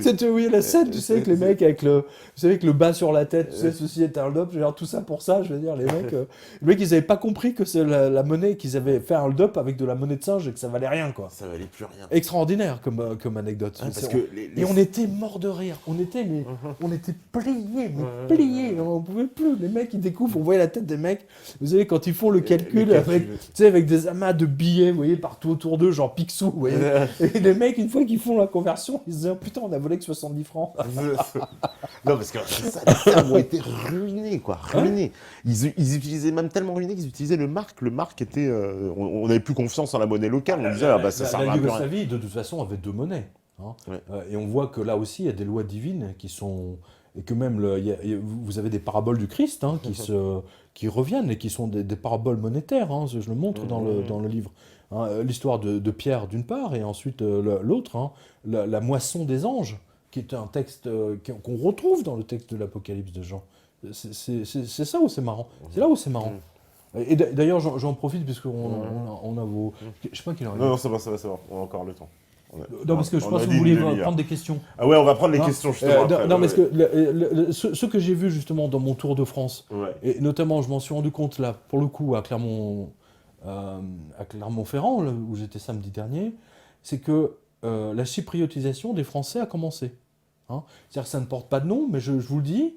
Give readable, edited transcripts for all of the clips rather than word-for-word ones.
C'était oui, la scène, tu sais, avec les mecs avec le, vous savez, avec le bas sur la tête, tu sais, ceci est un hold-up, genre tout ça pour ça, je veux dire, les mecs, ils avaient pas compris que c'est la monnaie, qu'ils avaient fait un hold-up avec de la monnaie de singe et que ça valait rien, quoi. Ça valait plus rien. Extraordinaire comme anecdote. Parce que Et on était morts de rire, on était pliés, on pouvait plus. Les mecs, ils découvrent, on voyait la tête des mecs, vous savez, quand ils font le calcul avec, tu sais, avec des amas de billets, vous voyez, partout autour d'eux, genre Picsou, vous voyez. Et les mecs, une fois qu'ils font la conversion, ils se disent, oh, putain, on a volé que 70 francs. Non, parce que ça, les Serbes ont été ruinés, quoi, ruinés. Ils utilisaient même tellement ruinés qu'ils utilisaient le marque. Le marque était, on n'avait plus confiance en la monnaie locale. On disait, ah bah ça sert à La rien. Yougoslavie, de toute façon, avait deux monnaies. Hein. Ouais. Et on voit que là aussi, il y a des lois divines qui sont... Et que même, vous avez des paraboles du Christ hein, qui reviennent et qui sont des paraboles monétaires. Hein, je le montre dans le livre. Hein, l'histoire de Pierre d'une part, et ensuite l'autre, hein, la moisson des anges, qui est un texte qu'on retrouve dans le texte de l'Apocalypse de Jean. C'est ça où c'est marrant. C'est là où c'est marrant. Et d'ailleurs, j'en profite, puisqu'on a vos... Je sais pas quelle heure il est. Non, ça va, on a encore le temps. Non, parce que je pense que vous voulez prendre des questions. Ah ouais, on va prendre les questions justement. Après, non, parce que ce que j'ai vu justement dans mon tour de France, ouais. et notamment je m'en suis rendu compte là, pour le coup, à Clermont-Ferrand, là, où j'étais samedi dernier, c'est que la chypriotisation des Français a commencé. Hein. C'est-à-dire que ça ne porte pas de nom, mais je vous le dis,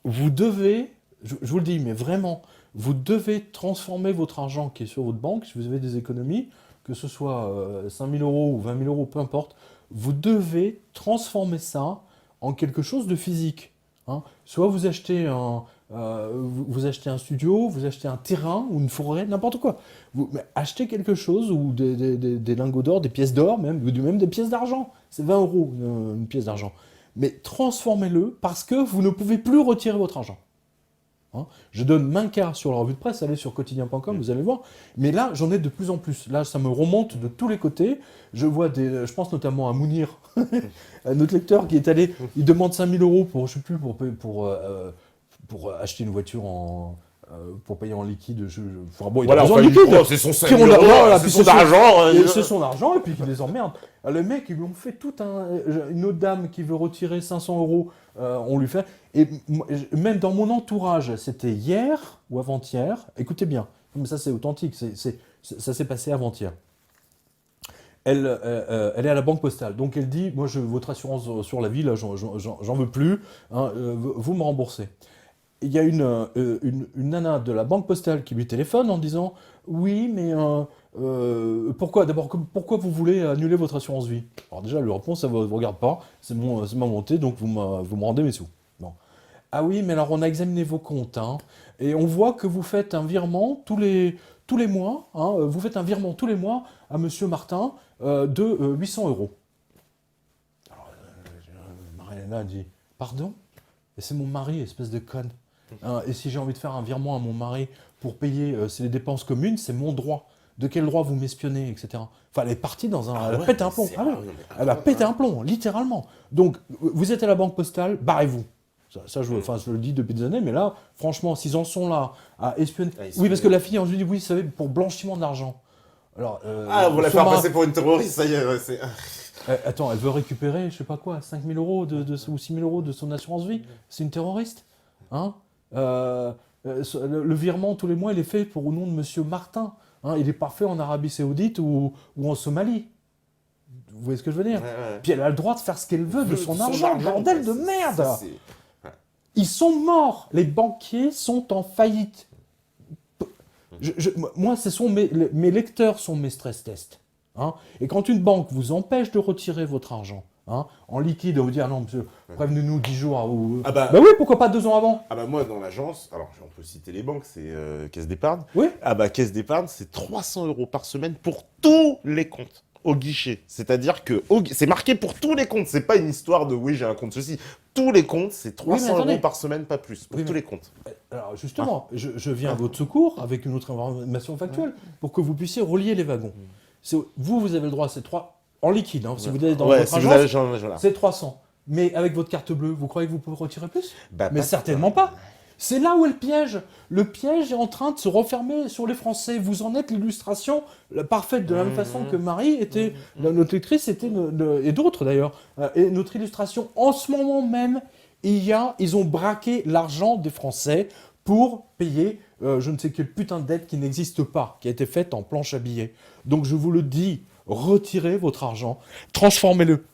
vous devez, je vous le dis, mais vraiment, vous devez transformer votre argent qui est sur votre banque, si vous avez des économies, que ce soit 5 000 euros ou 20 000 euros, peu importe, vous devez transformer ça en quelque chose de physique. Hein. Soit vous achetez vous achetez un studio, vous achetez un terrain ou une forêt, n'importe quoi. Vous achetez quelque chose, ou des lingots d'or, des pièces d'or, même des pièces d'argent. C'est 20 euros une pièce d'argent. Mais transformez-le parce que vous ne pouvez plus retirer votre argent. Hein. Je donne main quart sur la revue de presse, allez sur quotidien.com, vous allez voir. Mais là, j'en ai de plus en plus. Là, ça me remonte de tous les côtés. Je vois je pense notamment à Mounir, un autre lecteur qui est allé, il demande 5 000 euros pour, je sais plus, pour acheter une voiture pour payer en liquide. Enfin, bon, il a besoin de liquide. C'est son 5 000 euros, c'est son argent. C'est son argent, et puis il les emmerde. Le mec, ils lui ont fait une autre dame qui veut retirer 500 euros, on lui fait. Et même dans mon entourage, c'était hier ou avant-hier, écoutez bien, mais ça c'est authentique, ça s'est passé avant-hier. Elle est à la banque postale, donc elle dit, moi votre assurance sur la vie, là, j'en veux plus, hein, vous me remboursez. Il y a une nana de la banque postale qui lui téléphone en disant « Oui, mais pourquoi vous voulez annuler votre assurance vie ?» Alors déjà, elle lui répond « Ça ne vous regarde pas, c'est ma montée, donc vous me rendez mes sous. » Bon. « Ah oui, mais alors on a examiné vos comptes, hein, et on voit que vous faites un virement tous les mois, hein, vous faites un virement tous les mois à Monsieur Martin de 800 euros. » Alors, Mariana dit « Pardon ? Et c'est mon mari, espèce de conne. Hein, et si j'ai envie de faire un virement à mon mari pour payer les dépenses communes, c'est mon droit. De quel droit vous m'espionnez, etc. Enfin, elle est partie dans un... elle a pété un plomb. Elle a pété un plomb, littéralement. Donc, vous êtes à la banque postale, barrez-vous. Ça je le dis depuis des années, mais là, franchement, s'ils en sont là à espionner... Oui, parce que la fille, on lui dit, oui, vous savez, pour blanchiment d'argent. Alors, vous la faire passer pour une terroriste, ça y est, c'est... Attends, elle veut récupérer, je sais pas quoi, 5 000 euros ou 6 000 euros de son assurance vie. C'est une terroriste. Hein le virement tous les mois, il est fait au nom de Monsieur Martin. Hein, il n'est pas fait en Arabie Saoudite ou en Somalie. Vous voyez ce que je veux dire? Puis elle a le droit de faire ce qu'elle veut de son argent, bordel de merde. Ils sont morts. Les banquiers sont en faillite. Moi, mes lecteurs sont mes stress tests. Hein, et quand une banque vous empêche de retirer votre argent, hein, en liquide, vous dire non monsieur, prévenez-nous 10 jours ou... bah oui, pourquoi pas 2 ans avant? Ah bah moi dans l'agence, alors on peut citer les banques, c'est Caisse d'épargne. Oui. Ah bah Caisse d'épargne, c'est 300 euros par semaine pour tous les comptes au guichet. C'est-à-dire que c'est marqué pour tous les comptes, c'est pas une histoire de oui j'ai un compte ceci. Tous les comptes, c'est 300 euros par semaine, pas plus, pour tous les comptes. Alors justement, je viens à votre secours avec une autre information factuelle pour que vous puissiez relier les wagons. Vous avez le droit à ces 3 en liquide. Hein, si vous êtes dans votre agence, c'est 300. Mais avec votre carte bleue, vous croyez que vous pouvez retirer plus? Mais certainement pas. C'est là où est le piège. Le piège est en train de se refermer sur les Français. Vous en êtes l'illustration parfaite, de la même façon que Marie était, notre lectrice était, et d'autres d'ailleurs, et notre illustration. En ce moment même, ils ont braqué l'argent des Français pour payer je ne sais quelle putain de dette qui n'existe pas, qui a été faite en planche à billets. Donc je vous le dis, retirez votre argent, transformez-le.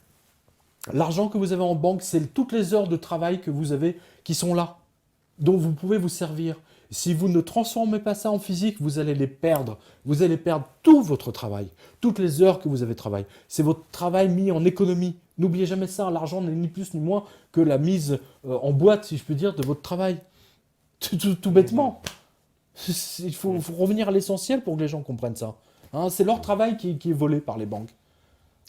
L'argent que vous avez en banque, c'est toutes les heures de travail que vous avez qui sont là, dont vous pouvez vous servir. Si vous ne transformez pas ça en physique, vous allez les perdre. Vous allez perdre tout votre travail, toutes les heures que vous avez travaillé. C'est votre travail mis en économie. N'oubliez jamais ça, l'argent n'est ni plus ni moins que la mise en boîte, si je peux dire, de votre travail. Tout bêtement. Il faut revenir à l'essentiel pour que les gens comprennent ça. Hein, c'est leur travail qui est volé par les banques.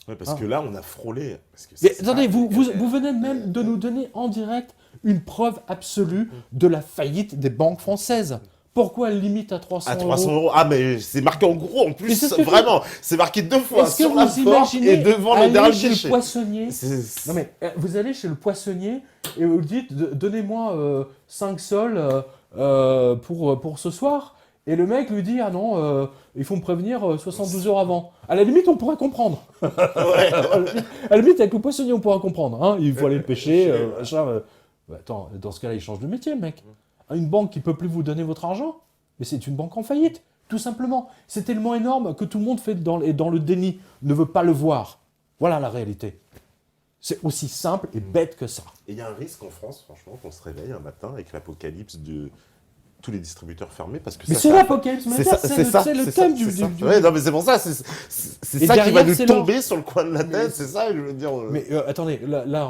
Ouais, parce que là, on a frôlé. Parce que mais attendez, vous venez même de nous donner en direct une preuve absolue de la faillite des banques françaises. Pourquoi elle limite à 300 euros ? À 300 euros. Ah, mais c'est marqué en gros en plus, vraiment. C'est marqué 2 fois sur la porte et devant le dernier chez le poissonnier. Non mais vous allez chez le poissonnier et vous dites donnez-moi 5 sols pour ce soir. Et le mec lui dit ah non, il faut me prévenir 72 heures avant. À la limite, on pourrait comprendre. Ouais. À la limite, avec le poissonnier, on pourra comprendre. Hein. Il faut aller le pêcher. Attends, dans ce cas-là, il change de métier, le mec. Une banque qui ne peut plus vous donner votre argent, mais c'est une banque en faillite, tout simplement. C'est tellement énorme que tout le monde fait dans le déni, ne veut pas le voir. Voilà la réalité. C'est aussi simple et bête que ça. Et il y a un risque en France, franchement, qu'on se réveille un matin avec l'apocalypse de tous les distributeurs fermés. Parce que mais c'est l'apocalypse, c'est le thème du... Ouais, non, mais c'est pour ça, c'est ça qui va nous tomber sur le coin de la tête, c'est ça, je veux dire... Mais attendez, là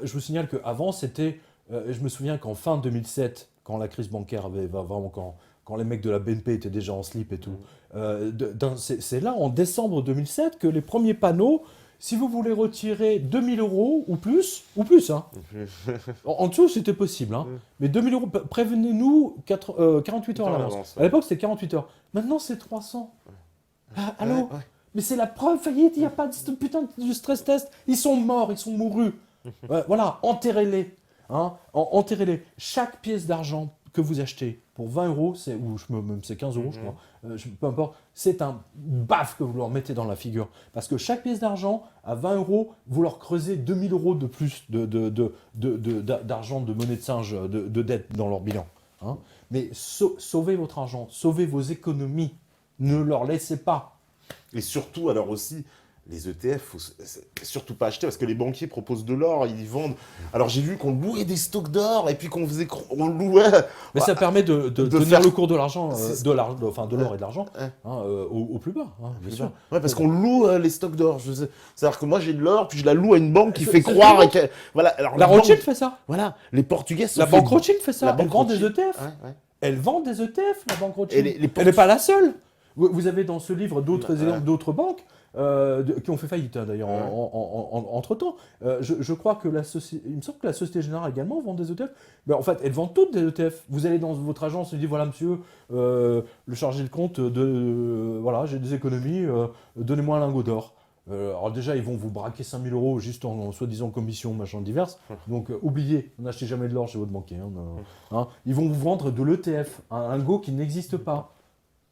je vous signale qu'avant, c'était... je me souviens qu'en fin 2007, quand la crise bancaire avait vraiment... Quand les mecs de la BNP étaient déjà en slip et tout, c'est là, en décembre 2007, que les premiers panneaux, si vous voulez retirer 2000 euros ou plus hein. En dessous, c'était possible, hein. Mais 2000 euros, prévenez-nous 48 heures à l'avance. À l'époque, c'était 48 heures. Maintenant, c'est 300. Ah, allô ? Mais c'est la preuve faillite, il n'y a pas de putain de stress test. Ils sont morts, ils sont mourus. Voilà, enterrez-les. Hein, enterrez-les. Chaque pièce d'argent que vous achetez pour 20 euros, même c'est 15 euros, je crois, peu importe, c'est un baf que vous leur mettez dans la figure. Parce que chaque pièce d'argent, à 20 euros, vous leur creusez 2000 euros de plus d'argent, de monnaie de singe, de dette dans leur bilan. Hein. Mais sauvez votre argent, sauvez vos économies, ne leur laissez pas. Et surtout, alors aussi, les ETF, faut surtout pas acheter parce que les banquiers proposent de l'or, ils vendent. Alors j'ai vu qu'on louait des stocks d'or et puis on louait. Mais ça permet de tenir faire le cours de l'argent, de l'or et de l'argent, au plus bas, hein, bien sûr. Ouais, parce qu'on loue les stocks d'or. C'est-à-dire que moi j'ai de l'or, puis je la loue à une banque qui fait croire. Voilà. Alors, la Rothschild fait ça. Voilà, les Portugais. La banque Rothschild fait ça. Elle vend des ETF. Elle vend des ETF, la banque Rothschild. Elle n'est pas la seule. Vous avez dans ce livre d'autres exemples d'autres banques. Qui ont fait faillite d'ailleurs entre-temps. Je crois que il me semble que la Société Générale également vend des ETF. Mais en fait, elles vendent toutes des ETF. Vous allez dans votre agence et vous dites voilà monsieur, le chargé de compte voilà, j'ai des économies, donnez-moi un lingot d'or. Alors déjà, ils vont vous braquer 5000 euros juste en soi-disant commission, machin diverses. Donc oubliez, n'achetez jamais de l'or chez votre banquier. Hein. Ils vont vous vendre de l'ETF, un lingot qui n'existe pas.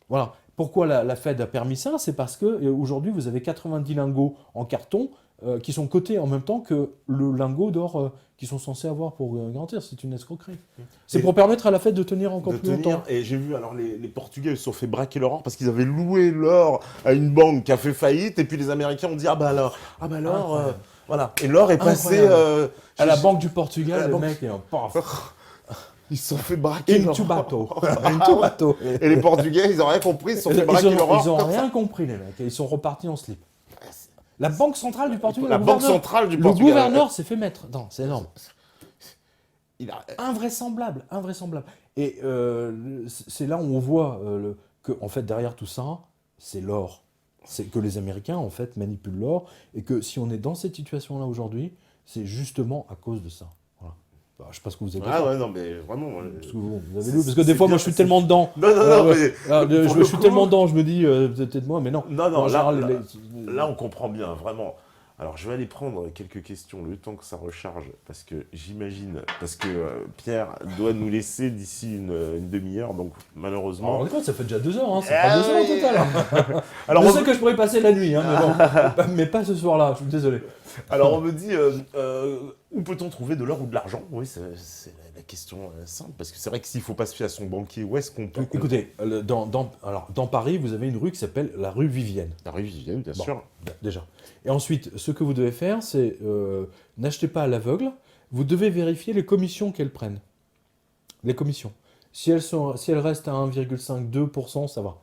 Voilà. Pourquoi la Fed a permis ça ? C'est parce qu'aujourd'hui, vous avez 90 lingots en carton qui sont cotés en même temps que le lingot d'or qu'ils sont censés avoir pour garantir. C'est une escroquerie. C'est pour permettre à la Fed de tenir encore plus longtemps. Et j'ai vu, alors les Portugais se sont fait braquer leur or parce qu'ils avaient loué l'or à une banque qui a fait faillite. Et puis les Américains ont dit voilà. Et l'or est passé à la Banque du Portugal. Le mec est un paf. Ils se sont fait braquer leur bateau. Et les Portugais, ils n'ont rien compris, ils se sont fait braquer leur or. Ils n'ont rien compris, les mecs. Ils sont repartis en slip. La Banque centrale du Portugal. Le gouverneur s'est fait mettre. Non, c'est énorme. Invraisemblable. Et c'est là où on voit que, en fait, derrière tout ça, c'est l'or. C'est que les Américains, en fait, manipulent l'or. Et que si on est dans cette situation-là aujourd'hui, c'est justement à cause de ça. Je ne sais pas ce que vous avez dit. Ah ouais, non, mais vraiment. Vous avez lu, parce que des fois, moi, je suis tellement dedans. Non, mais. Je suis tellement dedans, je me dis, peut-être moi, mais non. Non, là, on comprend bien, vraiment. Alors, je vais aller prendre quelques questions le temps que ça recharge, parce que Pierre doit nous laisser d'ici une demi-heure, donc malheureusement... Alors, ça fait déjà 2 heures, hein, c'est pas 2 heures au total. Hein. Alors, je sais que je pourrais passer la nuit, hein, mais, bon, mais pas ce soir-là, je suis désolé. Alors, on me dit, où peut-on trouver de l'or ou de l'argent? Oui, c'est la question simple, parce que c'est vrai que s'il ne faut pas se fier à son banquier, où est-ce qu'on peut... Écoutez, dans Paris, vous avez une rue qui s'appelle la rue Vivienne. La rue Vivienne, bien sûr. Déjà. Et ensuite, ce que vous devez faire, c'est n'achetez pas à l'aveugle, vous devez vérifier les commissions qu'elles prennent. Les commissions. Si elles restent à 1,5-2%, ça va.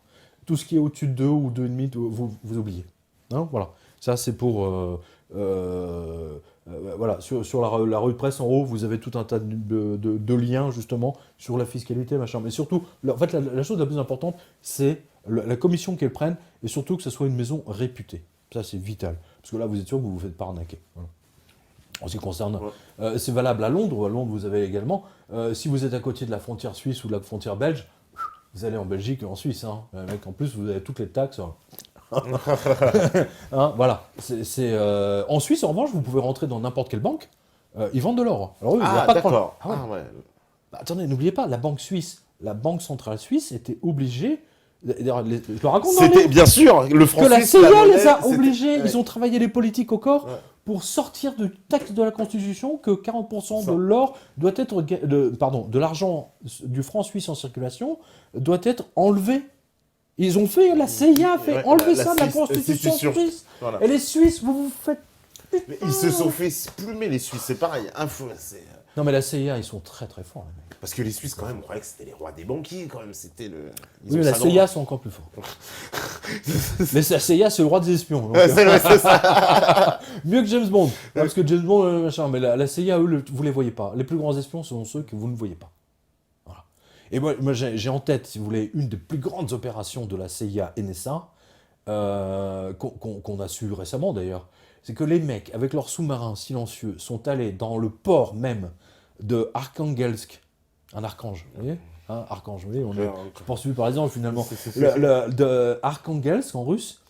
Tout ce qui est au-dessus de 2 ou 2,5, vous oubliez. Hein, voilà. Ça, c'est pour... voilà, sur la rue de presse, en haut, vous avez tout un tas de liens, justement, sur la fiscalité, machin. Mais surtout, en fait, la chose la plus importante, c'est la commission qu'elles prennent, et surtout que ce soit une maison réputée. Ça, c'est vital. Parce que là, vous êtes sûr que vous vous faites pas arnaquer. Voilà. En ce qui concerne... c'est valable à Londres. À Londres, vous avez également... si vous êtes à côté de la frontière suisse ou de la frontière belge, vous allez en Belgique et en Suisse. Hein. Mec, en plus, vous avez toutes les taxes. Hein, voilà. En Suisse, en revanche, vous pouvez rentrer dans n'importe quelle banque. Ils vendent de l'or. Alors, eux, il n'y a pas de problème. Ah, ouais. Ah, ouais. Bah, attendez, n'oubliez pas, la banque suisse, la banque centrale suisse était obligée... Je le raconte. C'était bien sûr le franc que suisse. La CIA les a obligés. Ils ont travaillé les politiques au corps. Ouais. Pour sortir du texte de la Constitution que 40% de l'or doit être... de l'argent du franc suisse en circulation doit être enlevé. Ils ont fait... La CIA a fait enlever ça de la Constitution suisse. Voilà. Et les Suisses, vous faites... Mais ils se sont fait plumer, les Suisses. C'est pareil. Non, mais la CIA, ils sont très très forts, les mecs. Parce que les Suisses, quand même, on croyait que c'était les rois des banquiers, quand même. C'était le... Oui, mais la CIA sont encore plus forts. Mais la CIA, c'est le roi des espions. Donc, c'est ça. Mieux que James Bond. Parce que James Bond, machin. Mais la CIA, eux, vous les voyez pas. Les plus grands espions sont ceux que vous ne voyez pas. Voilà. Et moi j'ai en tête, si vous voulez, une des plus grandes opérations de la CIA NSA, qu'on a su récemment d'ailleurs. C'est que les mecs, avec leurs sous-marins silencieux, sont allés dans le port même de Arkhangelsk. Un archange, vous voyez, hein, archange, vous voyez, on est poursuivi par exemple finalement. De Arkhangelsk en russe,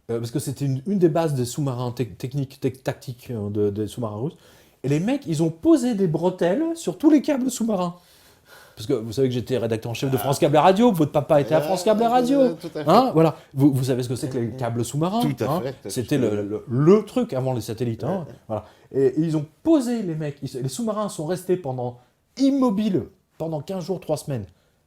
parce que c'était une des bases des sous-marins tactiques des sous-marins russes. Et les mecs, ils ont posé des bretelles sur tous les câbles sous-marins. Parce que vous savez que j'étais rédacteur en chef de France Câble et Radio, votre papa était à France Câble et Radio. Hein, voilà. Vous savez ce que c'est que les câbles sous-marins. Tout à fait. C'était le truc avant les satellites. Hein, voilà. Et ils ont posé les mecs. Les sous-marins sont restés immobiles pendant 15 jours, 3 semaines.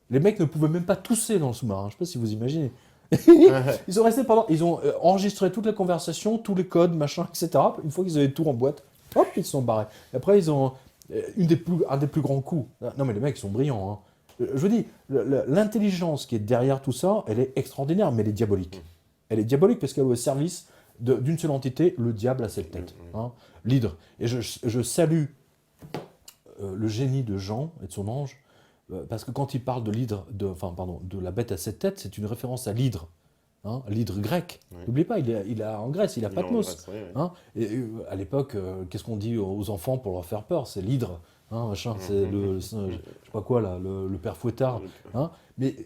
Les mecs ne pouvaient même pas tousser dans le sous-marin. Je ne sais pas si vous imaginez. Ils sont restés ils ont enregistré toutes les conversations, tous les codes, machin, etc. Une fois qu'ils avaient tout en boîte, hop, ils se sont barrés. Et après, ils ont... un des plus grands coups. Non, mais les mecs, ils sont brillants. Hein. Je vous dis, l'intelligence qui est derrière tout ça, elle est extraordinaire, mais elle est diabolique. Elle est diabolique parce qu'elle est au service d'une seule entité, le diable à 7 têtes. Hein, l'hydre. Et je salue le génie de Jean et de son ange, parce que quand il parle de l'hydre, de la bête à 7 têtes, c'est une référence à l'hydre. Hein, l'hydre grec. N'oubliez pas, il a en Grèce, il a Patmos. Hein, et à l'époque, qu'est-ce qu'on dit aux enfants pour leur faire peur? C'est l'hydre. Hein, machin, c'est je sais pas quoi là, le père Fouettard. Hein, mais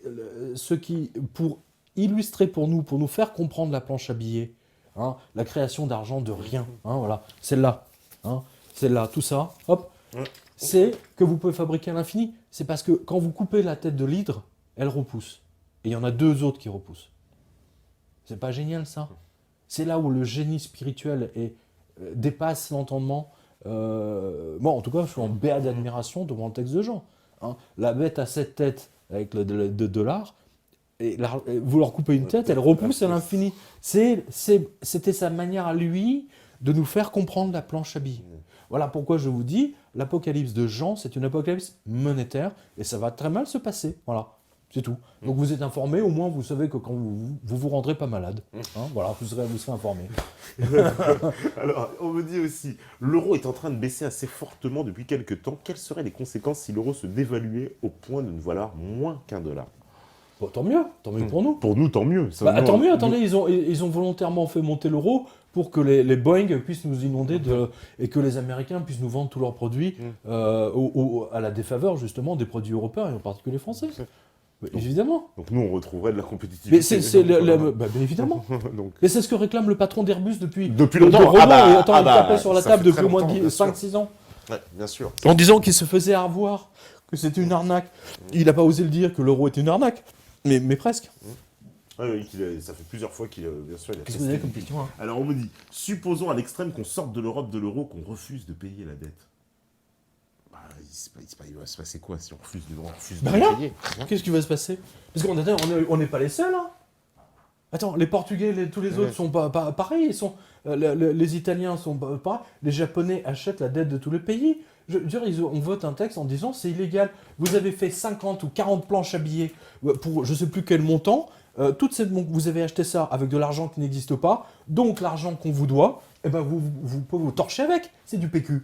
pour illustrer pour nous faire comprendre la planche à billets, hein, la création d'argent de rien, hein, voilà, celle-là, tout ça, hop, c'est que vous pouvez fabriquer à l'infini. C'est parce que quand vous coupez la tête de l'hydre, elle repousse. Et il y en a 2 autres qui repoussent. C'est pas génial, ça? C'est là où le génie spirituel dépasse l'entendement. Moi, en tout cas, je suis en béat d'admiration devant le texte de Jean. Hein. La bête à 7 têtes avec le $, et vous leur coupez une tête, elle repousse à l'infini. C'était sa manière à lui de nous faire comprendre la planche à billets. Voilà pourquoi je vous dis, l'apocalypse de Jean, c'est une apocalypse monétaire, et ça va très mal se passer. Voilà. C'est tout. Donc vous êtes informé, au moins vous savez que quand vous rendrez pas malade. Hein, voilà, vous serez informé. Alors, on me dit aussi, l'euro est en train de baisser assez fortement depuis quelques temps. Quelles seraient les conséquences si l'euro se dévaluait au point de ne valoir moins $1? Bon, tant mieux pour nous. Pour nous, tant mieux. Tant mieux, attendez, ils ont volontairement fait monter l'euro pour que les Boeing puissent nous inonder et que les Américains puissent nous vendre tous leurs produits à la défaveur justement des produits européens et en particulier français. Évidemment. Donc nous, on retrouverait de la compétitivité. Mais mais évidemment. Donc... Et c'est ce que réclame le patron d'Airbus depuis longtemps. Renault, il tapait sur la table depuis au moins 5-6 ans. Ouais, bien sûr. En disant qu'il se faisait avoir, que c'était une arnaque. Il n'a pas osé le dire que l'euro était une arnaque, mais presque. Oui, ça fait plusieurs fois qu'il bien sûr. Qu'est-ce que vous avez comme question hein? Alors on me dit, supposons à l'extrême qu'on sorte de l'Europe, de l'euro, qu'on refuse de payer la dette. Il va se passer quoi si on refuse de rien. payer? Qu'est-ce qui va se passer? Parce qu'on n'est pas les seuls. Hein. Attends, les Portugais, tous les autres sont pas pareils. Les Italiens sont pas pareils. Les Japonais achètent la dette de tous les pays. Je veux dire, on vote un texte en disant c'est illégal. Vous avez fait 50 ou 40 planches à billets pour je sais plus quel montant. Vous avez acheté ça avec de l'argent qui n'existe pas. Donc l'argent qu'on vous doit, vous pouvez vous torcher avec. C'est du PQ.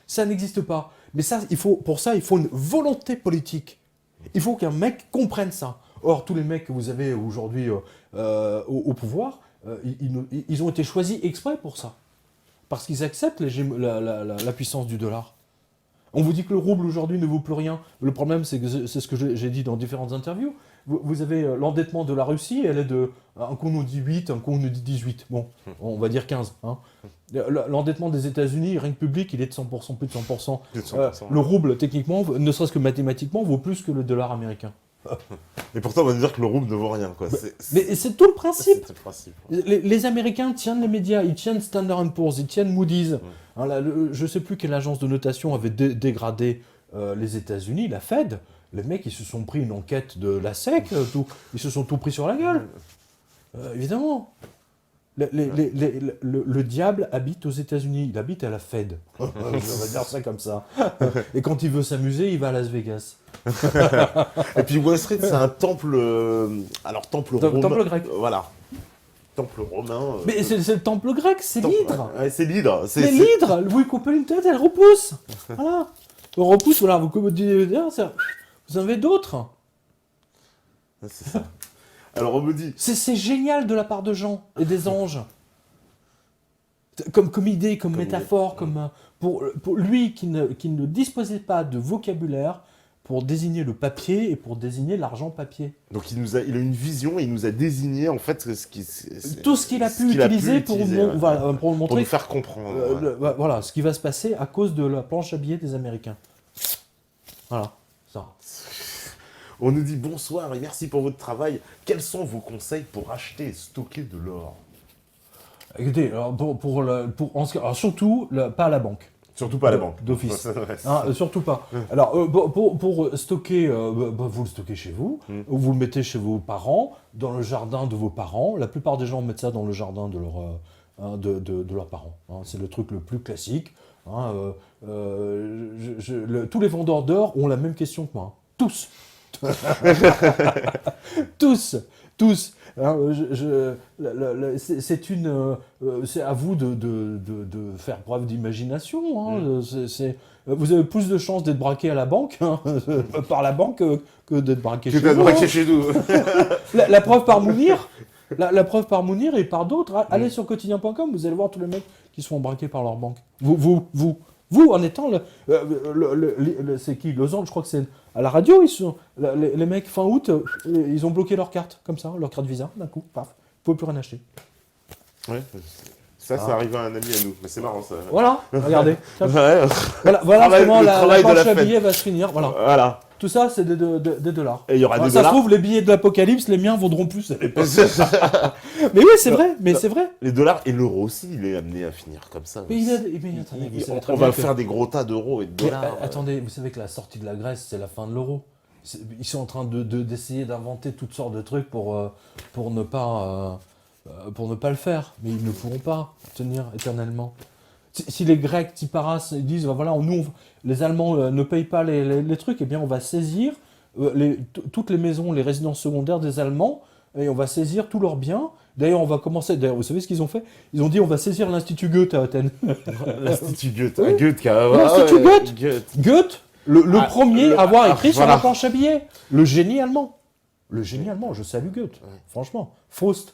Ça n'existe pas. Mais ça, pour ça, il faut une volonté politique. Il faut qu'un mec comprenne ça. Or, tous les mecs que vous avez aujourd'hui au pouvoir, ils ont été choisis exprès pour ça. Parce qu'ils acceptent la puissance du dollar. On vous dit que le rouble aujourd'hui ne vaut plus rien. Le problème, c'est ce que j'ai dit dans différentes interviews. Vous avez l'endettement de la Russie, elle est de... Un coup on nous dit 8, un coup on nous dit 18. Bon, on va dire 15. Hein. L'endettement des États-Unis, rien que public, il est de 100%, plus de 100%. Le rouble, techniquement, ne serait-ce que mathématiquement, vaut plus que le dollar américain. Et pourtant, on va nous dire que le rouble ne vaut rien. Quoi. Mais c'est tout le principe. C'est le principe. Les Américains tiennent les médias, ils tiennent Standard & Poor's, ils tiennent Moody's. Hein, je ne sais plus quelle agence de notation avait dégradé les États-Unis, la Fed. Les mecs, ils se sont pris une enquête de la SEC, ils se sont tout pris sur la gueule. Évidemment. Le diable habite aux États-Unis, il habite à la Fed. On va dire ça comme ça. Et quand il veut s'amuser, il va à Las Vegas. Et puis Wall Street, c'est un temple. Temple romain. Temple grec. Voilà. Temple romain. Mais c'est le temple grec, c'est l'hydre. Ouais, c'est l'hydre. Mais l'hydre, vous lui coupez une tête, elle repousse. Voilà. Elle repousse, voilà, vous en avez d'autres. C'est ça. Alors on me dit... C'est génial de la part de Jean et des anges. Comme idée, comme métaphore, pour lui qui ne disposait pas de vocabulaire pour désigner le papier et pour désigner l'argent papier. Donc il a une vision et il nous a désigné en fait tout ce qu'il a pu utiliser pour nous montrer. Pour nous faire comprendre. Voilà, ce qui va se passer à cause de la planche à billets des Américains. Voilà, ça. On nous dit bonsoir et merci pour votre travail. Quels sont vos conseils pour acheter et stocker de l'or? Écoutez, alors surtout, pas à la banque. Surtout pas à la banque. D'office. Surtout pas. Alors, pour stocker, vous le stockez chez vous, vous le mettez chez vos parents, dans le jardin de vos parents. La plupart des gens mettent ça dans le jardin de leurs parents. Hein. C'est le truc le plus classique. Hein. Tous les vendeurs d'or ont la même question que moi. Hein. Tous. Tous. Hein, c'est à vous de faire preuve d'imagination. Hein. Vous avez plus de chances d'être braqué à la banque, hein, par la banque, que d'être braqué chez vous. Chez nous. La preuve par Mounir. La preuve par Mounir et par d'autres. Allez sur quotidien.com, vous allez voir tous les mecs qui sont braqués par leur banque. Vous, en étant c'est qui Lausanne, je crois que c'est à la radio, les mecs fin août, ils ont bloqué leur carte, comme ça, leur carte Visa, d'un coup, paf, ils ne pouvaient plus rien acheter. Ouais, ça arrive à un ami à nous, mais c'est marrant ça. Voilà, regardez. Ouais. Voilà comment la planche à billets va se finir. Voilà. Tout ça, c'est des dollars. Et il y aura des ça dollars. se trouve, les billets de l'Apocalypse, les miens vaudront plus. Mais oui, c'est vrai, c'est vrai. Les dollars et l'euro aussi, il est amené à finir comme ça. Mais attendez, on va faire des gros tas d'euros et de dollars. Attendez, vous savez que la sortie de la Grèce, c'est la fin de l'euro. Ils sont en train d'essayer d'inventer toutes sortes de trucs pour ne pas le faire. Mais ils ne pourront pas tenir éternellement. Si les Grecs, Tiparas, disent, voilà, les Allemands ne payent pas les trucs, eh bien on va saisir toutes les maisons, les résidences secondaires des Allemands, et on va saisir tous leurs biens. D'ailleurs, on va commencer. D'ailleurs, vous savez ce qu'ils ont fait? Ils ont dit, on va saisir l'Institut Goethe à Athènes. L'Institut Goethe. Oui. L'Institut Goethe. Goethe, le premier à avoir écrit sur la planche à billets. Le génie allemand. Je salue Goethe. Ouais. Franchement, Faust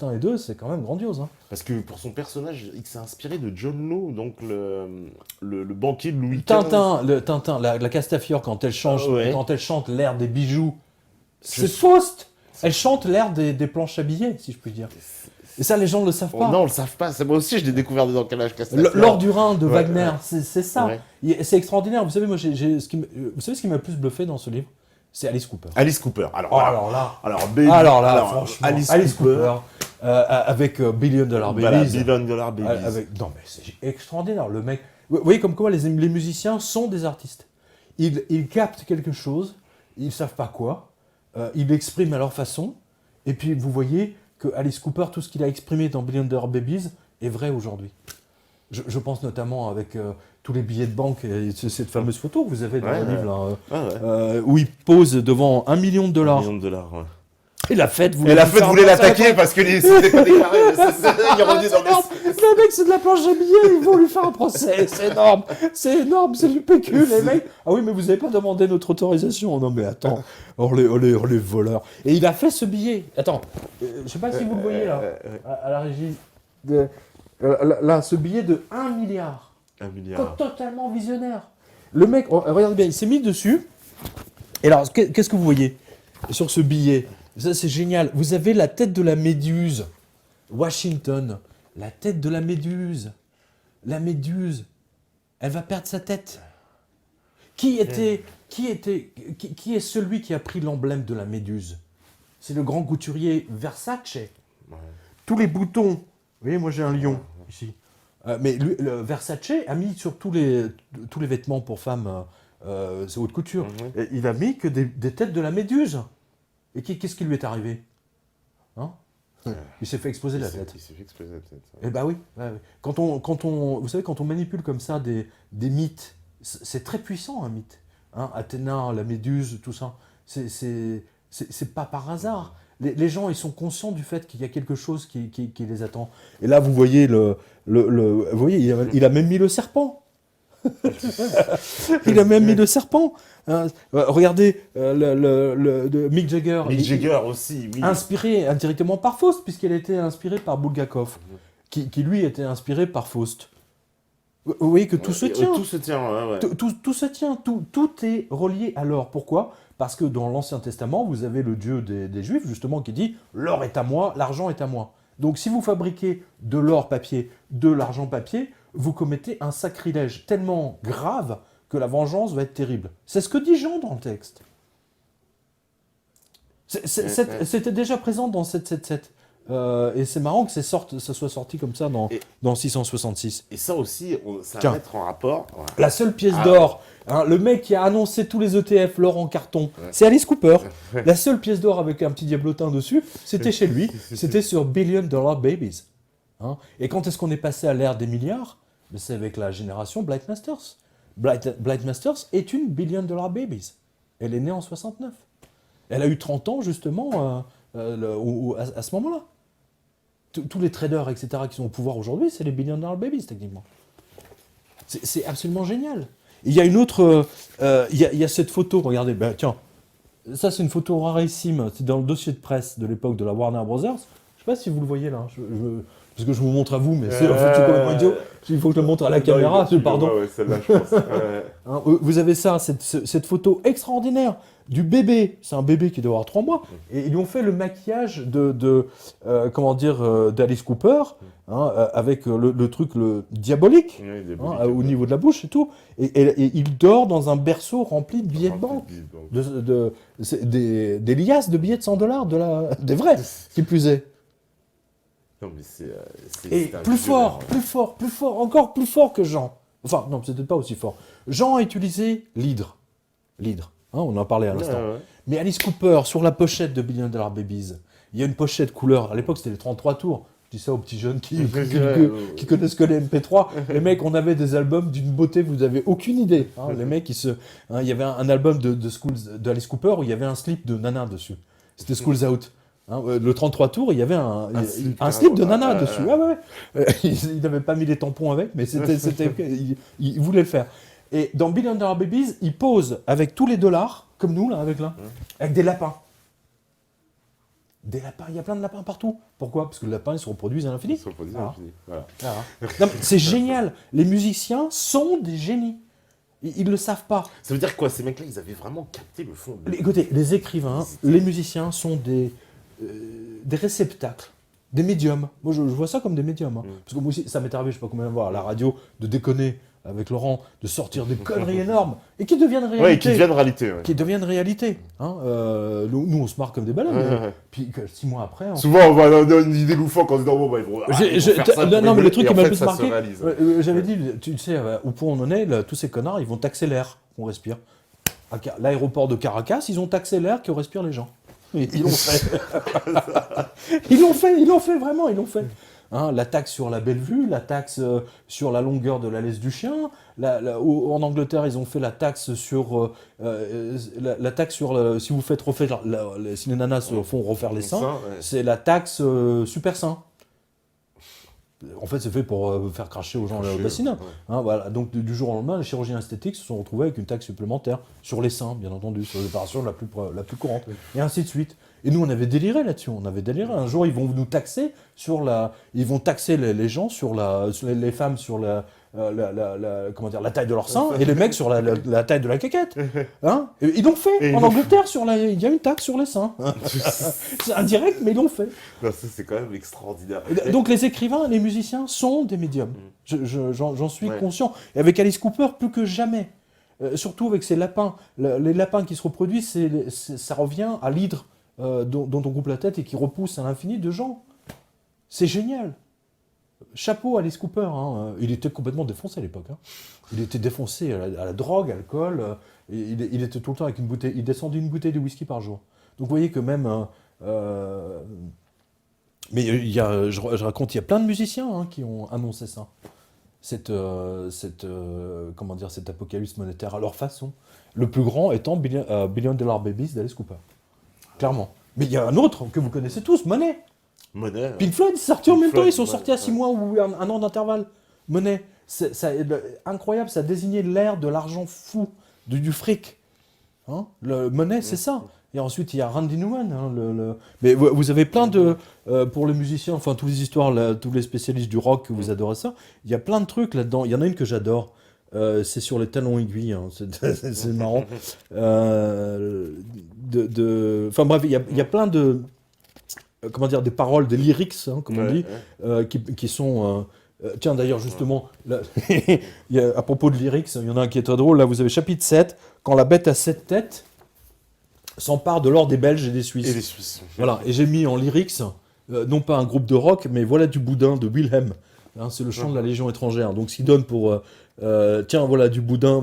1 et 2, c'est quand même grandiose. Hein. Parce que pour son personnage, il s'est inspiré de John Law, donc le banquier de Louis XV. Tintin, la Castafiore, quand elle chante l'ère des bijoux, C'est Faust. Elle chante l'air des planches à billets, si je puis dire. Et ça, les gens ne le savent pas. Non, on le savent pas. Moi aussi, je l'ai découvert dans Calage Castaner. L'or du Rhin de Wagner, c'est ça. Ouais. C'est extraordinaire. Vous savez, moi, vous savez ce qui m'a le plus bluffé dans ce livre? C'est Alice Cooper. Alice Cooper. Alors là, franchement, Alice Cooper avec Billion Dollar Babies. Voilà, Billion Dollar Babies. Non, mais c'est extraordinaire. Le mec. Vous voyez comme quoi les musiciens sont des artistes. Ils captent quelque chose, ils ne savent pas quoi, ils l'expriment à leur façon, et puis vous voyez que Alice Cooper, tout ce qu'il a exprimé dans Billion Dollar Babies est vrai aujourd'hui. Je pense notamment avec tous les billets de banque et cette fameuse photo que vous avez dans le livre, là, où il pose devant $1 million. $1 million, ouais. Et la fête voulait l'attaquer parce que c'était pas déclaré. Il est revenu dans le mec, c'est de la planche à billets, ils vont lui faire un procès. C'est énorme, c'est du PQ, les mecs. Ah oui, mais vous n'avez pas demandé notre autorisation. Non, mais attends, oh les voleurs. Et il a fait ce billet. Attends, je sais pas si vous le voyez là, à la régie. Là, ce billet de 1 milliard. 1 milliard. Totalement visionnaire. Le mec, regardez bien, il s'est mis dessus. Et alors, qu'est-ce que vous voyez sur ce billet? Ça, c'est génial. Vous avez la tête de la méduse. Washington. La tête de la méduse. La méduse. Elle va perdre sa tête. Qui est celui qui a pris l'emblème de la méduse? C'est le grand couturier Versace. Ouais. Tous les boutons. Vous voyez, moi j'ai un lion ici. Mais lui, Versace a mis sur tous les vêtements pour femmes, c'est haute couture. Et il a mis que des têtes de la méduse. Et qu'est-ce qui lui est arrivé? Il s'est fait exploser la tête. Il s'est fait exploser la tête. Eh ben oui. Vous savez, quand on manipule comme ça des mythes, c'est très puissant un mythe. Athéna, la méduse, tout ça. C'est pas par hasard. Les gens, ils sont conscients du fait qu'il y a quelque chose qui les attend. Et là, vous voyez, vous voyez, il a même mis le serpent. Il a même mis le serpent. Regardez de Mick Jagger. Mick Jagger aussi, oui. Inspiré indirectement par Faust, puisqu'elle était inspirée par Bulgakov, qui lui était inspiré par Faust. Vous voyez que tout se tient. Tout se tient, ouais. Tout se tient. Tout est relié à l'or. Pourquoi? Parce que dans l'Ancien Testament, vous avez le Dieu des Juifs, justement, qui dit « l'or est à moi, l'argent est à moi ». Donc si vous fabriquez de l'or papier, de l'argent papier, vous commettez un sacrilège tellement grave que la vengeance va être terrible. C'est ce que dit Jean dans le texte. C'était déjà présent dans 777. Et c'est marrant que ça soit sorti comme ça dans 666. Et ça aussi, ça va mettre en rapport. Ouais. La seule pièce d'or, le mec qui a annoncé tous les ETF, l'or en carton, c'est Alice Cooper. La seule pièce d'or avec un petit diablotin dessus, c'était chez lui. C'était sur Billion Dollar Babies. Et quand est-ce qu'on est passé à l'ère des milliards? C'est avec la génération Blight Masters. Blight Masters est une Billion Dollar Babies. Elle est née en 69. Elle a eu 30 ans, justement, à ce moment-là. Tous les traders, etc., qui sont au pouvoir aujourd'hui, c'est les Billion Dollar Babies, techniquement. C'est absolument génial. Il y a une autre... il y a cette photo, regardez, tiens. Ça, c'est une photo rarissime. C'est dans le dossier de presse de l'époque de la Warner Brothers. Je ne sais pas si vous le voyez, là. Parce que je vous montre à vous, mais c'est complètement idiot. Il faut que je le montre à la caméra, pardon. Ouais, celle-là, je pense. Vous avez ça, cette photo extraordinaire du bébé. C'est un bébé qui doit avoir 3 mois. Et ils lui ont fait le maquillage d'Alice Cooper, avec le truc diabolique, au niveau de la bouche et tout. Et il dort dans un berceau rempli de billets de banque. Des liasses de billets de $100, des vrais, qui plus est. Non, mais et plus fort, encore plus fort que Jean. Enfin, non, c'était pas aussi fort. Jean a utilisé l'hydre. On en parlait à l'instant. Mais Alice Cooper, sur la pochette de Billion Dollar Babies, il y a une pochette couleur. À l'époque, c'était les 33 tours. Je dis ça aux petits jeunes qui connaissent que les MP3. Les mecs, on avait des albums d'une beauté, vous n'avez aucune idée. Les mecs, il y avait un album d'Alice Cooper où il y avait un slip de Nana dessus. C'était School's Out. Le 33 tours, il y avait un slip de Nana dessus. Il n'avait pas mis les tampons avec, mais il voulait le faire. Et dans Billion Dollar Babies, il pose avec tous les dollars, comme nous, là, avec des lapins. Des lapins, il y a plein de lapins partout. Pourquoi? Parce que les lapins, ils se reproduisent à l'infini. Voilà. C'est génial. Les musiciens sont des génies. Ils le savent pas. Ça veut dire quoi? Ces mecs-là, ils avaient vraiment capté le fond. Écoutez, les écrivains, les musiciens sont des réceptacles, des médiums. Moi, je vois ça comme des médiums. Hein. Parce que moi aussi, ça m'est arrivé, je sais pas combien de fois, à la radio, de déconner avec Laurent, de sortir des conneries énormes et qui deviennent réalité. Ouais, qui deviennent réalité. Ouais. Qui deviennent réalité. Hein. Nous, on se marre comme des balades. Ouais. Puis 6 mois après. Souvent, on va dans une idée loufoque en se disant, bon, bah, ils vont. Non, mais le truc qui m'a le plus marqué, j'avais dit. dit, tu sais, au point où on en est, là, tous ces connards, ils vont taxer l'air qu'on respire. L'aéroport de Caracas, ils ont taxé l'air que respirent les gens. Ils l'ont fait. Ils l'ont fait, vraiment, ils l'ont fait. Hein, la taxe sur la Bellevue, la taxe sur la longueur de la laisse du chien. En Angleterre, ils ont fait la taxe sur la taxe sur si vous faites refaire si les nanas se font refaire les seins, c'est la taxe super sein. En fait, c'est fait pour faire cracher aux gens le bassinat. Ouais. Hein, voilà. Donc, du jour au lendemain, les chirurgiens esthétiques se sont retrouvés avec une taxe supplémentaire sur les seins, bien entendu, sur l'opération la plus courante, et ainsi de suite. Et nous, on avait déliré là-dessus. On avait déliré. Un jour, ils vont nous taxer ils vont taxer les gens sur les femmes sur comment dire, la taille de leur sein et les mecs sur la taille de la caquette. Hein, ils l'ont fait. En Angleterre, il y a une taxe sur les seins. C'est indirect, mais ils l'ont fait. Non, ça, c'est quand même extraordinaire. Donc les écrivains, les musiciens sont des médiums. J'en suis conscient. Et avec Alice Cooper, plus que jamais. Surtout avec ces lapins. Les lapins qui se reproduisent, ça revient à l'hydre dont on coupe la tête et qui repousse à l'infini de gens. C'est génial. Chapeau Alice Cooper, hein. Il était complètement défoncé à l'époque. Hein. Il était défoncé à la drogue, à l'alcool. Il était tout le temps avec une bouteille. Il descendait une bouteille de whisky par jour. Donc vous voyez que même. Mais je raconte, il y a plein de musiciens hein, qui ont annoncé ça. Cette apocalypse monétaire à leur façon. Le plus grand étant Billion Dollar Babies d'Alice Cooper. Clairement. Mais il y a un autre que vous connaissez tous, Money. Pink Floyd, c'est sorti en même temps, ils sont sortis à 6 mois ou un an d'intervalle. Money, incroyable, ça désignait l'ère de l'argent fou, du fric. Hein, le Money, c'est ça. Et ensuite, il y a Randy Newman. Hein, Mais vous avez plein de... pour les musiciens, enfin, toutes les histoires, tous les spécialistes du rock, vous adorez ça. Il y a plein de trucs là-dedans. Il y en a une que j'adore. C'est sur les talons aiguilles. Hein. C'est marrant. Enfin bref, il y a plein de... comment dire, des paroles, des lyrics, hein, comme on dit, qui sont... tiens, d'ailleurs, justement, là, à propos de lyrics, il y en a un qui est très drôle. Là, vous avez chapitre 7. Quand la bête à 7 têtes s'empare de l'or des Belges et des Suisses. Et des Suisses. Voilà, et j'ai mis en lyrics, non pas un groupe de rock, mais Voilà du boudin de Wilhelm. Hein, c'est le chant de la Légion étrangère. Donc, ce qui donne pour... tiens, voilà du boudin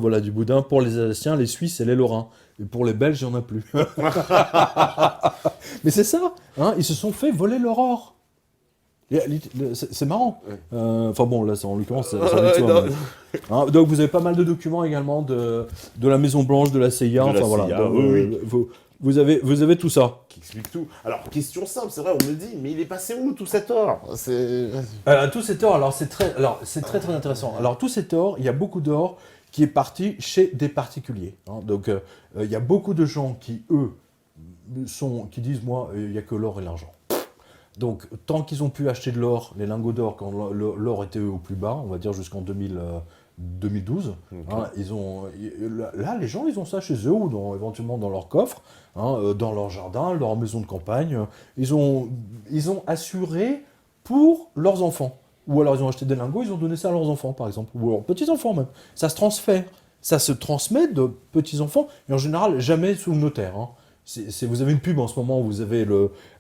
pour les Alsaciens, les Suisses et les Lorrains. Et pour les Belges, il n'y en a plus. Mais c'est ça, hein, ils se sont fait voler leur or. C'est marrant. Enfin bon, là, en l'occurrence, hein, donc vous avez pas mal de documents également de la Maison Blanche, de la CIA. Enfin voilà. Vous avez tout ça. Qui explique tout. Alors, question simple, c'est vrai, on me dit, mais il est passé où tout cet or? Tout cet or, alors c'est très très intéressant. Alors tout cet or, il y a beaucoup d'or qui est parti chez des particuliers. Hein. Donc il y a beaucoup de gens qui, eux, qui disent, moi, il n'y a que l'or et l'argent. Donc, tant qu'ils ont pu acheter de l'or, les lingots d'or, quand l'or était au plus bas, on va dire jusqu'en 2012, hein, là, les gens, ils ont ça chez eux ou éventuellement dans leur coffre, hein, dans leur jardin, leur maison de campagne. Ils ont assuré pour leurs enfants. Ou alors, ils ont acheté des lingots, ils ont donné ça à leurs enfants, par exemple, ou à leurs petits-enfants même. Ça se transfère. Ça se transmet de petits-enfants, et en général, jamais sous le notaire. Hein. Vous avez une pub en ce moment où vous avez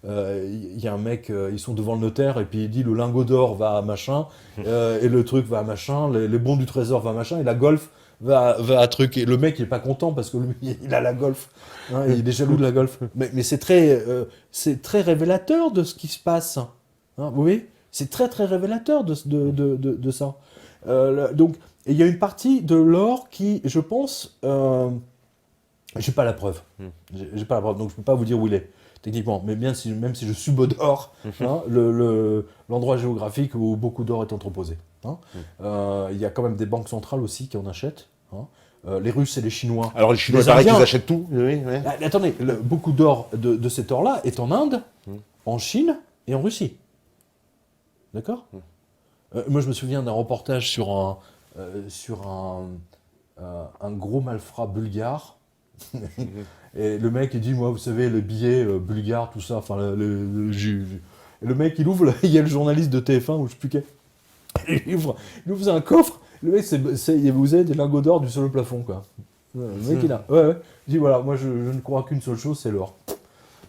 il y a un mec, ils sont devant le notaire et puis il dit le lingot d'or va à machin et le truc va à machin, les bons du trésor va à machin et la golf va à truc. Et le mec il est pas content parce que lui il a la golf, hein, et il est jaloux de la golf. Mais c'est très révélateur de ce qui se passe. Hein, vous voyez, c'est très très révélateur de ça. Donc il y a une partie de l'or qui, je pense. J'ai pas la preuve. J'ai pas la preuve, donc je peux pas vous dire où il est, techniquement. Mais même si je subodore hein, l'endroit géographique où beaucoup d'or est entreposé. Hein. Il y a quand même des banques centrales aussi qui en achètent. Hein. Les Russes et les Chinois. Alors les Chinois, pareil qu'ils achètent tout. Oui. Attendez, beaucoup d'or de cet or-là est en Inde, en Chine et en Russie. D'accord. Moi, je me souviens d'un reportage sur un un gros malfrat bulgare. Et le mec, il dit, moi, vous savez, les billets bulgares, tout ça, enfin, Et le mec, il ouvre, il y a le journaliste de TF1, ou je sais plus quel. Il ouvre un coffre. Le mec, vous avez des lingots d'or du sol au plafond, quoi. Le mec, il a. Ouais. Il dit, voilà, moi, je ne crois qu'une seule chose, c'est l'or.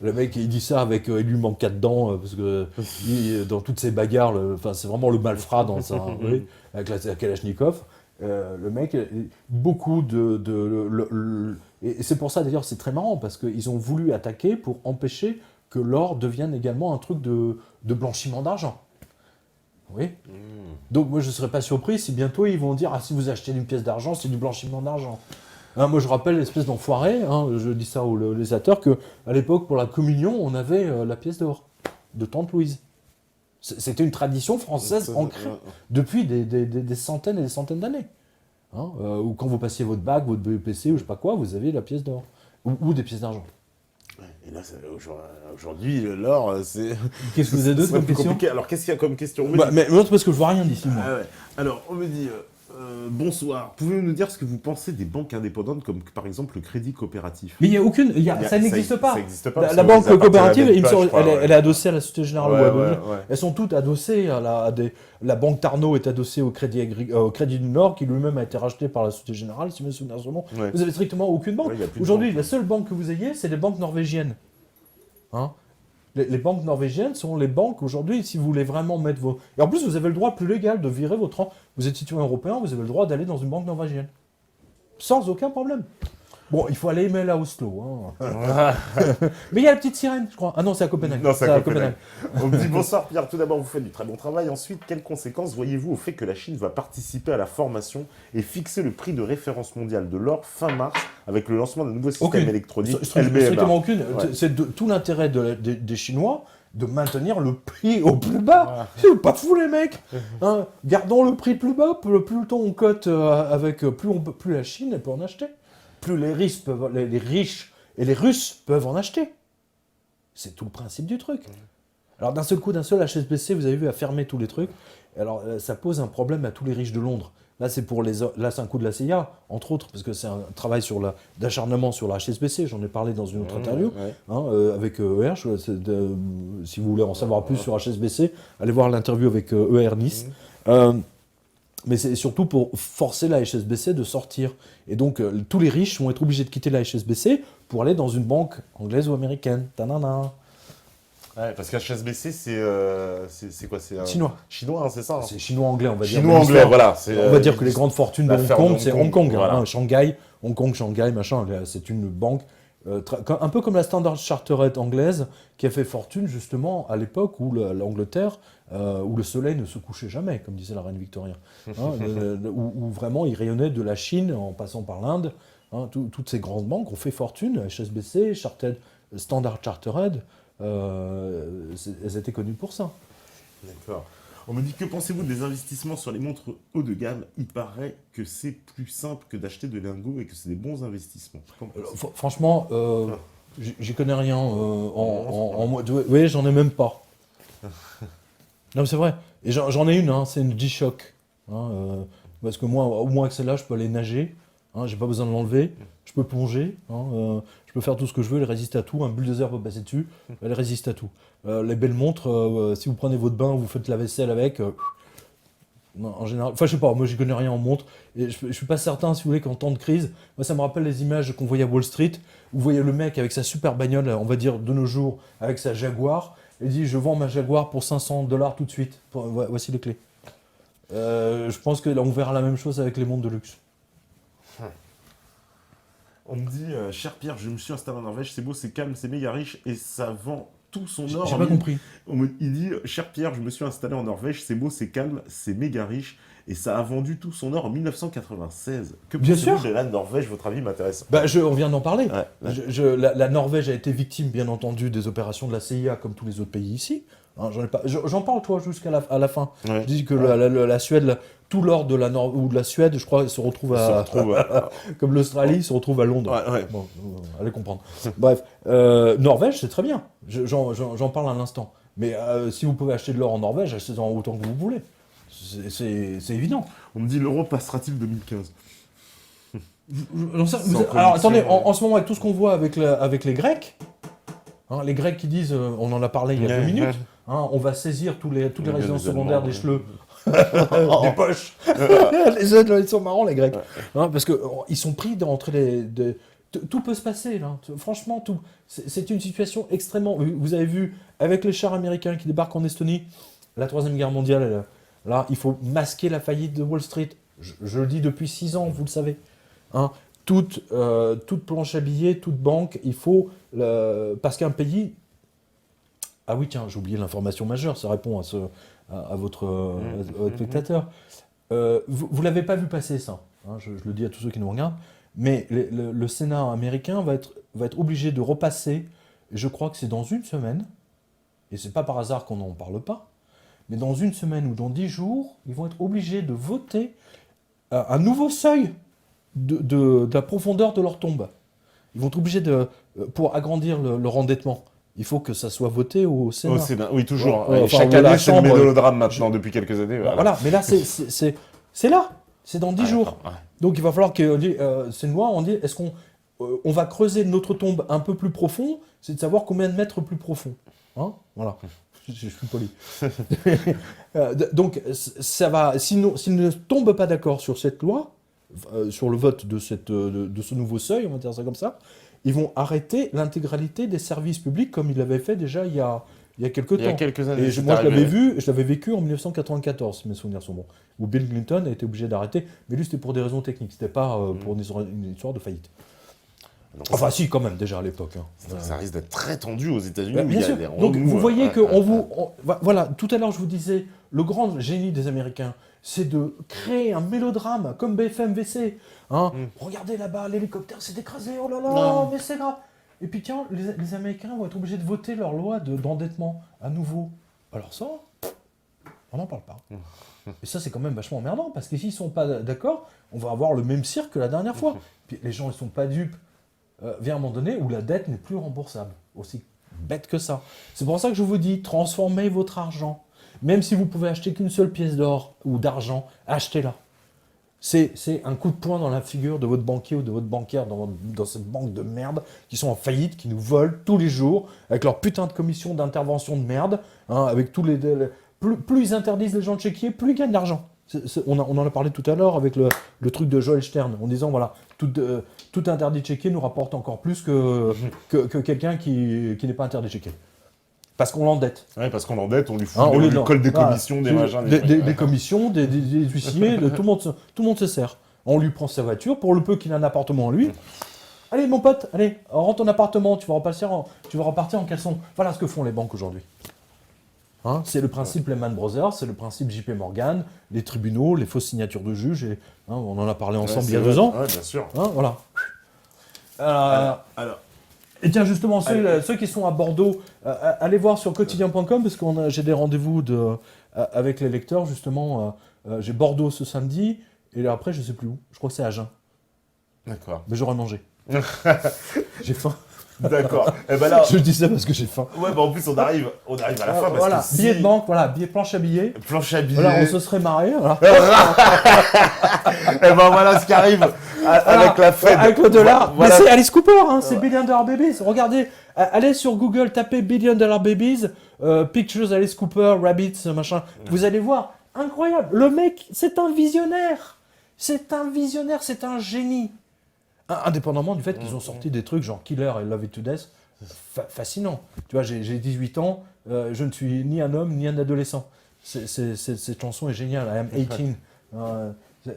Le mec, il dit ça avec. Il lui manque 4 dents, parce que dans toutes ces bagarres, c'est vraiment le malfrat dans ça, oui, avec la Kalachnikov. Le mec, beaucoup et c'est pour ça, d'ailleurs, c'est très marrant, parce qu'ils ont voulu attaquer pour empêcher que l'or devienne également un truc de blanchiment d'argent. Oui. Donc moi je ne serais pas surpris si bientôt ils vont dire si vous achetez une pièce d'argent, c'est du blanchiment d'argent. Moi je rappelle l'espèce d'enfoiré, je dis ça aux législateurs, qu'à l'époque pour la communion on avait la pièce d'or de Tante Louise. C'était une tradition française ancrée depuis des centaines et des centaines d'années. Ou quand vous passiez votre bac, votre BEPC ou je sais pas quoi, vous avez la pièce d'or. Ou des pièces d'argent. Et là, aujourd'hui, l'or, c'est... Qu'est-ce que vous avez d'autre comme question ? Alors, qu'est-ce qu'il y a comme question ? Mais l'autre, parce que je vois rien d'ici, moi. Ouais. Alors, on me dit, bonsoir, pouvez-vous nous dire ce que vous pensez des banques indépendantes, comme par exemple le crédit coopératif ? Mais il n'y a aucune... ça n'existe pas. Ça n'existe pas. La banque coopérative, elle est adossée à la Société Générale. Ouais. Elles sont toutes adossées la banque Tarnot est adossée au Crédit du Nord, qui lui-même a été racheté par la Société Générale, si je me souviens son nom. Ouais. Vous avez strictement aucune banque. Aujourd'hui, la seule banque que vous ayez, c'est les banques norvégiennes. Les banques norvégiennes sont les banques, aujourd'hui, si vous voulez vraiment mettre vos... Et en plus, vous avez le droit plus légal de virer votre... Vous êtes citoyen européen, vous avez le droit d'aller dans une banque norvégienne. Sans aucun problème. Bon, il faut aller email à Oslo. Mais il y a la petite sirène, je crois. Ah non, c'est à Copenhague. Non, c'est à Copenhague. On me dit bonsoir Pierre, tout d'abord vous faites du très bon travail. Ensuite, quelles conséquences voyez-vous au fait que la Chine va participer à la formation et fixer le prix de référence mondial de l'or fin mars avec le lancement d'un nouveau système électronique LBMA. Strictement aucune. Ouais. C'est tout l'intérêt des Chinois de maintenir le prix au plus bas. C'est pas fou les mecs. Gardons le prix plus bas, plus le temps on cote plus la Chine elle peut en acheter. Plus les riches et les Russes peuvent en acheter. C'est tout le principe du truc. Alors d'un seul HSBC, vous avez vu, a fermé tous les trucs. Alors ça pose un problème à tous les riches de Londres. Là, c'est un coup de la CIA, entre autres, parce que c'est un travail d'acharnement sur la HSBC. J'en ai parlé dans une autre interview avec ER. Si vous voulez en savoir plus sur HSBC, allez voir l'interview avec ER Nice. Mais c'est surtout pour forcer la HSBC de sortir. Et donc, tous les riches vont être obligés de quitter la HSBC pour aller dans une banque anglaise ou américaine. Tanana. Ouais, parce qu'HSBC, c'est quoi ? C'est chinois. Chinois, c'est ça. C'est chinois-anglais, on va dire. Chinois-anglais, voilà. On va dire que les grandes fortunes de Hong Kong, c'est Hong Kong. Voilà. Shanghai, Hong Kong, Shanghai, machin. C'est une banque, un peu comme la Standard Chartered anglaise, qui a fait fortune justement à l'époque où l'Angleterre, où le soleil ne se couchait jamais, comme disait la reine Victoria. Où vraiment il rayonnait de la Chine en passant par l'Inde. Toutes ces grandes banques ont fait fortune, HSBC, Standard Chartered. Elles étaient connues pour ça. D'accord. On me dit, que pensez-vous des investissements sur les montres haut de gamme ? Il paraît que c'est plus simple que d'acheter de lingots et que c'est des bons investissements. Franchement, j'y connais rien. Oui, j'en ai même pas. Non, mais c'est vrai. Et j'en ai une, c'est une G-Shock. Parce que moi, au moins que celle-là, je peux aller nager. J'ai pas besoin de l'enlever. Je peux plonger. Je peux faire tout ce que je veux. Elle résiste à tout. Un bulldozer peut passer dessus. Elle résiste à tout. Les belles montres, si vous prenez votre bain, vous faites la vaisselle avec. En général, je sais pas. Moi, j'y connais rien en montre. Et je suis pas certain, si vous voulez, qu'en temps de crise, moi, ça me rappelle les images qu'on voyait à Wall Street, où vous voyez le mec avec sa super bagnole, on va dire de nos jours, avec sa Jaguar, et dit je vends ma Jaguar pour $500 tout de suite. Voici les clés. Je pense que là, on verra la même chose avec les montres de luxe. On me dit, cher Pierre, je me suis installé en Norvège, c'est beau, c'est calme, c'est méga riche et ça vend tout son or. J'ai pas compris. Il dit, cher Pierre, je me suis installé en Norvège, c'est beau, c'est calme, c'est méga riche et ça a vendu tout son or en 1996. Que pensez-vous de la Norvège ? Votre avis m'intéresse. On vient d'en parler. Ouais. La Norvège a été victime, bien entendu, des opérations de la CIA comme tous les autres pays ici. J'en parle, toi, jusqu'à la fin. Ouais. Je dis que la Suède, tout l'or de la Suède, je crois, se retrouve comme l'Australie, se retrouve à Londres. Ouais. Bon, allez comprendre. Bref, Norvège, c'est très bien. J'en parle un instant. Mais si vous pouvez acheter de l'or en Norvège, achetez-en autant que vous voulez. C'est évident. On me dit, l'euro passera-t-il 2015 ? Alors attendez, en ce moment, avec tout ce qu'on voit avec les Grecs, hein, les Grecs qui disent, on en a parlé il y a 2 minutes, hein, on va saisir toutes les résidences secondaires des chleux, des poches. Ils sont marrants, les Grecs. Hein, parce qu'ils sont pris entre tout peut se passer, là. Franchement, tout. C'est une situation extrêmement... Vous avez vu, avec les chars américains qui débarquent en Estonie, la Troisième Guerre mondiale, là, il faut masquer la faillite de Wall Street. Je le dis depuis 6 ans, vous le savez. Hein, toute planche à billets, toute banque, il faut... parce qu'un pays... Ah oui, tiens, j'ai oublié l'information majeure, ça répond à votre spectateur. Vous ne l'avez pas vu passer, ça. Hein, je le dis à tous ceux qui nous regardent. Mais le Sénat américain va être obligé de repasser, je crois que c'est dans 1 semaine, et c'est pas par hasard qu'on n'en parle pas, mais dans 1 semaine ou dans 10 jours, ils vont être obligés de voter un nouveau seuil de la profondeur de leur tombe. Ils vont être obligés pour agrandir leur endettement. Il faut que ça soit voté au Sénat. Au Sénat, oui, toujours. Chaque année, c'est le mélodrame maintenant, depuis quelques années. Voilà, mais là, c'est là. C'est dans 10 jours. Ouais. Donc il va falloir que c'est une loi, on dit, est-ce qu'on va creuser notre tombe un peu plus profond, c'est de savoir combien de mètres plus profond. Hein, voilà. Je suis poli. Donc ça va, s'ils ne tombent pas d'accord sur cette loi, sur le vote de ce nouveau seuil, on va dire ça comme ça, ils vont arrêter l'intégralité des services publics comme ils l'avaient fait déjà il y a quelques temps. Il y a quelques années. Et moi, je l'avais vécu en 1994, si mes souvenirs sont bons, où Bill Clinton a été obligé d'arrêter, mais lui, c'était pour des raisons techniques, c'était pas pour une histoire de faillite. Donc, enfin, si, quand même, déjà à l'époque. Hein. Ça risque d'être très tendu aux États-Unis. Bah, bien sûr. Donc, vous voyez que voilà, tout à l'heure, je vous disais, le grand génie des Américains, c'est de créer un mélodrame comme BFM VC. Hein. Regardez là-bas, l'hélicoptère s'est écrasé, oh là là, mais c'est grave. Et puis tiens, les Américains vont être obligés de voter leur loi d'endettement à nouveau. Alors ça, on n'en parle pas. Et ça, c'est quand même vachement emmerdant, parce que s'ils ne sont pas d'accord, on va avoir le même cirque que la dernière fois. Puis les gens, ils ne sont pas dupes. Vient un moment donné où la dette n'est plus remboursable. Aussi bête que ça. C'est pour ça que je vous dis, transformez votre argent. Même si vous pouvez acheter qu'une seule pièce d'or ou d'argent, achetez-la. C'est un coup de poing dans la figure de votre banquier ou de votre banquière dans cette banque de merde qui sont en faillite, qui nous volent tous les jours avec leur putain de commission d'intervention de merde, hein, avec tous plus ils interdisent les gens de chéquier, plus ils gagnent d'argent. On en a parlé tout à l'heure avec le truc de Joel Stern, en disant voilà, tout interdit de chéquier nous rapporte encore plus que quelqu'un qui n'est pas interdit de chéquier. Parce qu'on l'endette. Oui, parce qu'on l'endette, on lui fout on lui colle des commissions, des machins. Des commissions, des huissiers, tout le monde se sert. On lui prend sa voiture, pour le peu qu'il a un appartement en lui. Allez mon pote, allez, rentre ton appartement, tu vas repartir en caleçon. Voilà ce que font les banques aujourd'hui. Hein, c'est le principe Lehman Brothers, c'est le principe JP Morgan, les tribunaux, les fausses signatures de juges, on en a parlé ensemble il y a 2 ans. Oui, bien sûr. Hein, voilà. Alors. Et tiens, justement, ceux qui sont à Bordeaux, allez voir sur quotidien.com, parce que j'ai des rendez-vous avec les lecteurs, justement. J'ai Bordeaux ce samedi, et là, après, je ne sais plus où. Je crois que c'est Agen. D'accord. Mais j'aurais mangé. J'ai faim. D'accord. Et ben là, je dis ça parce que j'ai faim. Ouais, bah en plus, on arrive à la fin. Parce voilà, que billet de banque, voilà, planche à billets. Planche à billets. Voilà, on se serait marré. Voilà. Et ben voilà ce qui arrive avec la Fed. Avec le dollar. Voilà. Mais c'est Alice Cooper, hein, c'est Billion Dollar Babies. Regardez, allez sur Google, tapez Billion Dollar Babies, Pictures Alice Cooper, Rabbits, machin. Vous allez voir, incroyable. Le mec, c'est un visionnaire. C'est un génie. Indépendamment du fait qu'ils ont sorti des trucs genre Killer et Love It to Death, fascinant. Tu vois, j'ai 18 ans, je ne suis ni un homme ni un adolescent. Cette chanson est géniale, I am 18.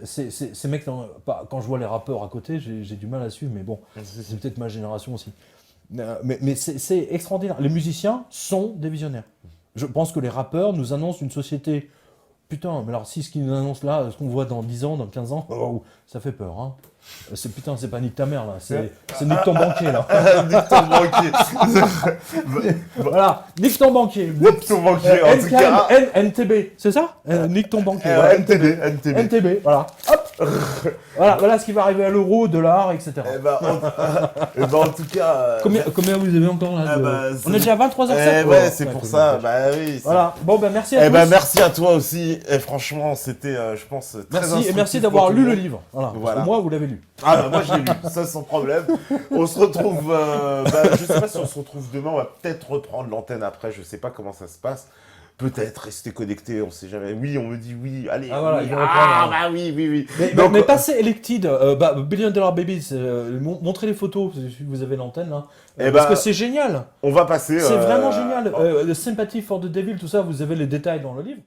Ces mecs, quand je vois les rappeurs à côté, j'ai du mal à suivre, mais bon, c'est peut-être ma génération aussi. Mais c'est extraordinaire. Les musiciens sont des visionnaires. Je pense que les rappeurs nous annoncent une société... Putain, mais alors si ce qu'ils nous annoncent là, ce qu'on voit dans 10 ans, dans 15 ans, ça fait peur. Hein. C'est pas nique ta mère là, c'est nique ton banquier là. Nique ton banquier. Voilà, nique ton banquier. Nique ton banquier, en tout cas. NTB, c'est ça nique ton banquier. NTB. Voilà. Hop. Voilà ce qui va arriver à l'euro, dollar, etc. Et ben, en tout cas... Combien vous avez encore là On est déjà à 23h07. Ouais, c'est pour ça. Bah oui. Voilà. Bon, ben merci à tous. Merci à toi aussi. Et franchement, c'était, je pense, très instructif. Et merci d'avoir lu le livre. Voilà. Moi, vous l'avez lu. lu. Ah bah moi je l'ai lu, ça sans problème. On se retrouve, je sais pas si on se retrouve demain, on va peut-être reprendre l'antenne après, je sais pas comment ça se passe. Peut-être rester connecté, on sait jamais. Oui, on me dit oui, allez. Ah voilà, oui, ils vont reprendre, bah oui, oui, oui. Mais, Donc, mais passez Elected, Billion Dollar Babies, montrez les photos, si vous avez l'antenne là. Parce que c'est génial. on va passer. C'est vraiment génial. The Sympathy for the Devil, tout ça, vous avez les détails dans le livre.